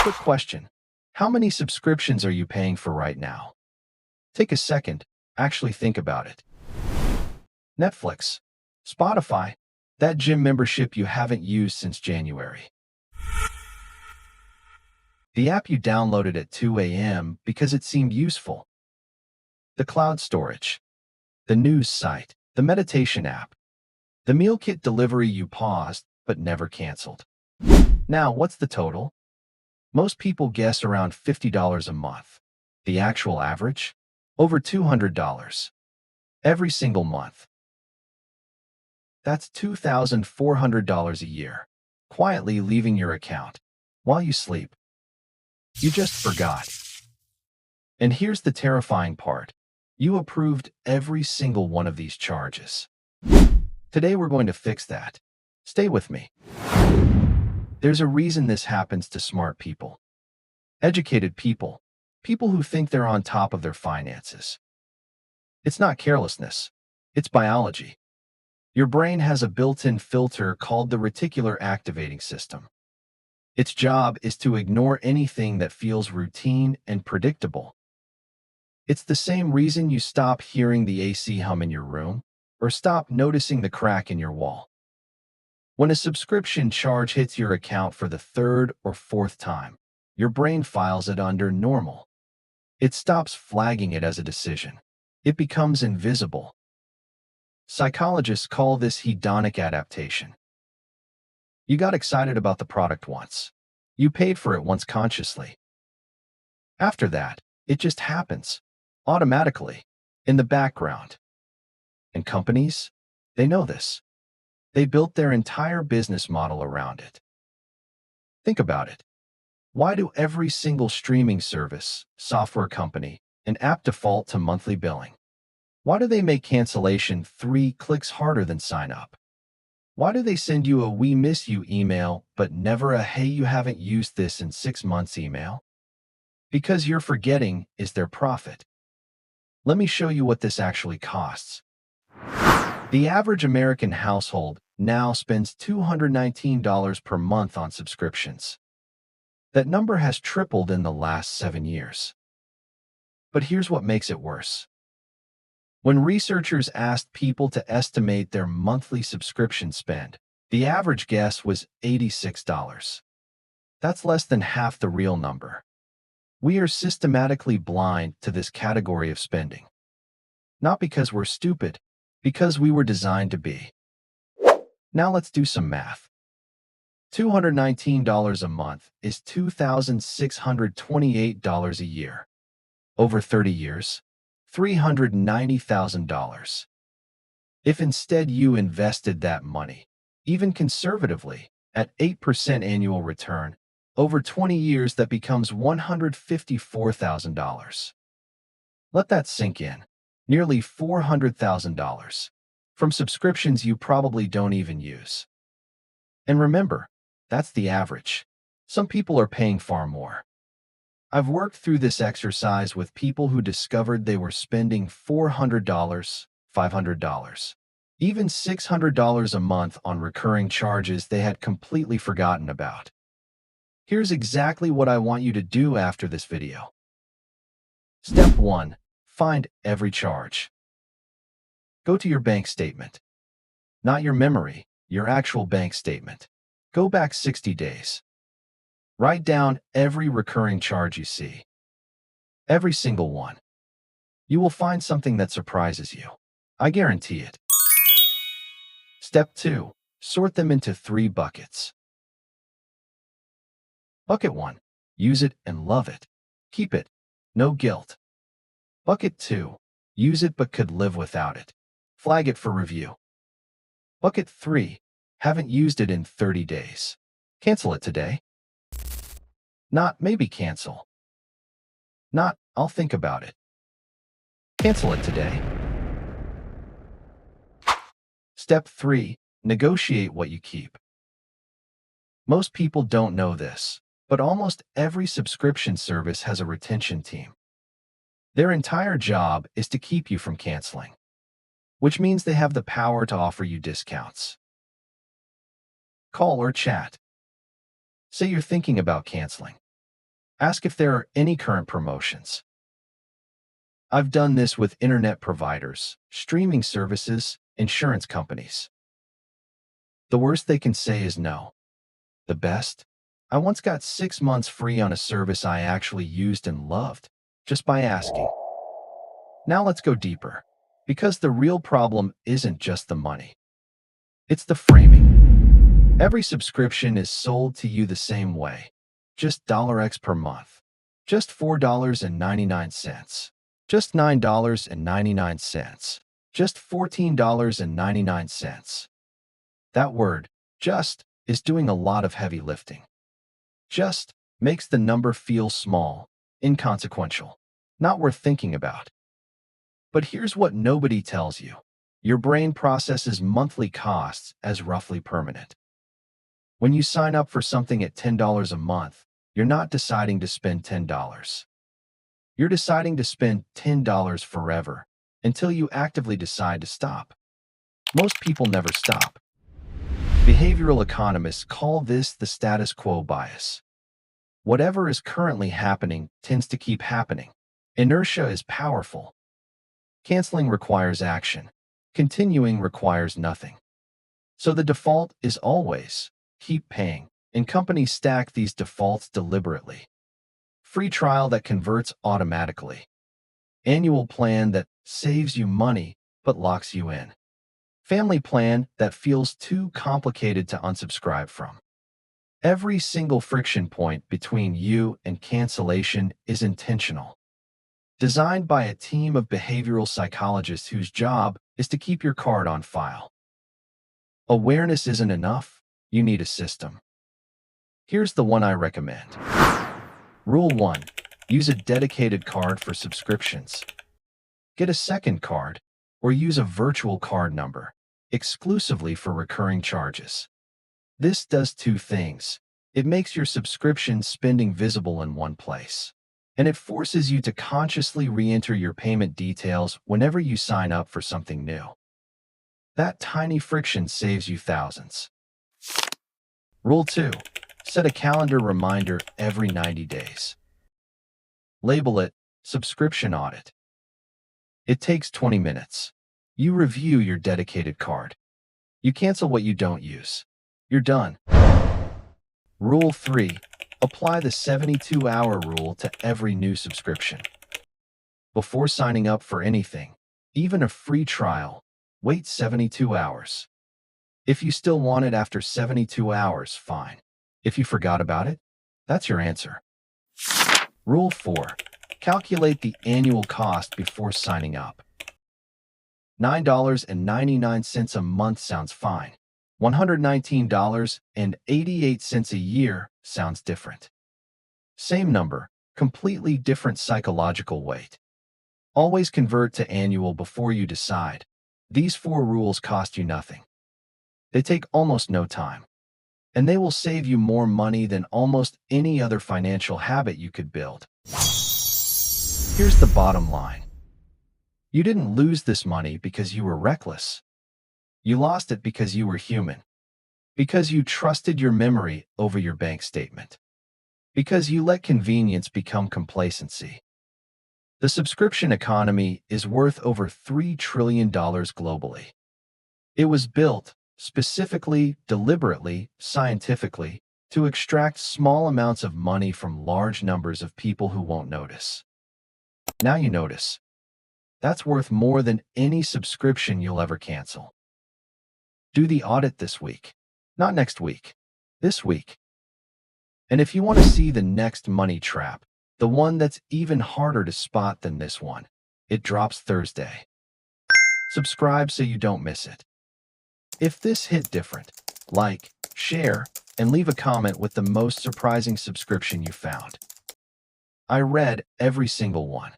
Quick question. How many subscriptions are you paying for right now? Take a second, actually think about it. Netflix, Spotify, that gym membership you haven't used since January. The app you downloaded at 2 a.m. because it seemed useful. The cloud storage, the news site, the meditation app, the meal kit delivery you paused but never canceled. Now, what's the total? Most people guess around $50 a month. The actual average? Over $200. Every single month. That's $2,400 a year, quietly leaving your account while you sleep. You just forgot. And here's the terrifying part. You approved every single one of these charges. Today we're going to fix that. Stay with me. There's a reason this happens to smart people. Educated people. People who think they're on top of their finances. It's not carelessness. It's biology. Your brain has a built-in filter called the reticular activating system. Its job is to ignore anything that feels routine and predictable. It's the same reason you stop hearing the AC hum in your room or stop noticing the crack in your wall. When a subscription charge hits your account for the third or fourth time, your brain files it under normal. It stops flagging it as a decision. It becomes invisible. Psychologists call this hedonic adaptation. You got excited about the product once. You paid for it once consciously. After that, it just happens, automatically, in the background. And companies, they know this. They built their entire business model around it. Think about it. Why do every single streaming service, software company, and app default to monthly billing? Why do they make cancellation 3 clicks harder than sign up? Why do they send you a "we miss you" email, but never a "hey, you haven't used this in 6 months" email? Because you're forgetting is their profit. Let me show you what this actually costs. The average American household now spends $219 per month on subscriptions. That number has tripled in the last 7 years. But here's what makes it worse. When researchers asked people to estimate their monthly subscription spend, the average guess was $86. That's less than half the real number. We are systematically blind to this category of spending. Not because we're stupid, because we were designed to be. Now let's do some math. $219 a month is $2,628 a year. Over 30 years, $390,000. If instead you invested that money, even conservatively, at 8% annual return, over 20 years that becomes $154,000. Let that sink in. Nearly $400,000 from subscriptions you probably don't even use. And remember, that's the average. Some people are paying far more. I've worked through this exercise with people who discovered they were spending $400, $500, even $600 a month on recurring charges they had completely forgotten about. Here's exactly what I want you to do after this video. Step 1. Find every charge. Go to your bank statement. Not your memory, your actual bank statement. Go back 60 days. Write down every recurring charge you see. Every single one. You will find something that surprises you. I guarantee it. Step 2. Sort them into 3 buckets. Bucket 1. Use it and love it. Keep it. No guilt. Bucket 2. Use it but could live without it. Flag it for review. Bucket 3. Haven't used it in 30 days. Cancel it today. Not maybe cancel. Not I'll think about it. Cancel it today. Step 3. Negotiate what you keep. Most people don't know this, but almost every subscription service has a retention team. Their entire job is to keep you from canceling, which means they have the power to offer you discounts. Call or chat. Say you're thinking about canceling. Ask if there are any current promotions. I've done this with internet providers, streaming services, insurance companies. The worst they can say is no. The best? I once got 6 months free on a service I actually used and loved, just by asking. Now let's go deeper. Because the real problem isn't just the money. It's the framing. Every subscription is sold to you the same way. Just $X per month. Just $4.99. Just $9.99. Just $14.99. That word, just, is doing a lot of heavy lifting. Just makes the number feel small, inconsequential, not worth thinking about. But here's what nobody tells you. Your brain processes monthly costs as roughly permanent. When you sign up for something at $10 a month, you're not deciding to spend $10. You're deciding to spend $10 forever until you actively decide to stop. Most people never stop. Behavioral economists call this the status quo bias. Whatever is currently happening tends to keep happening. Inertia is powerful. Canceling requires action. Continuing requires nothing. So the default is always keep paying, and companies stack these defaults deliberately. Free trial that converts automatically. Annual plan that saves you money but locks you in. Family plan that feels too complicated to unsubscribe from. Every single friction point between you and cancellation is intentional. Designed by a team of behavioral psychologists whose job is to keep your card on file. Awareness isn't enough. You need a system. Here's the one I recommend. Rule 1. Use a dedicated card for subscriptions. Get a second card or use a virtual card number exclusively for recurring charges. This does two things. It makes your subscription spending visible in one place, and it forces you to consciously re-enter your payment details whenever you sign up for something new. That tiny friction saves you thousands. Rule 2. Set a calendar reminder every 90 days. Label it Subscription Audit. It takes 20 minutes. You review your dedicated card. You cancel what you don't use. You're done. Rule 3. Apply the 72-hour rule to every new subscription. Before signing up for anything, even a free trial, wait 72 hours. If you still want it after 72 hours, fine. If you forgot about it, that's your answer. Rule 4. Calculate the annual cost before signing up. $9.99 a month sounds fine. $119.88 a year sounds different. Same number, completely different psychological weight. Always convert to annual before you decide. These 4 rules cost you nothing. They take almost no time, and they will save you more money than almost any other financial habit you could build. Here's the bottom line. You didn't lose this money because you were reckless. You lost it because you were human. Because you trusted your memory over your bank statement. Because you let convenience become complacency. The subscription economy is worth over $3 trillion globally. It was built, specifically, deliberately, scientifically, to extract small amounts of money from large numbers of people who won't notice. Now you notice. That's worth more than any subscription you'll ever cancel. Do the audit this week. Not next week. This week. And if you want to see the next money trap, the one that's even harder to spot than this one, it drops Thursday. Subscribe so you don't miss it. If this hit different, like, share, and leave a comment with the most surprising subscription you found. I read every single one.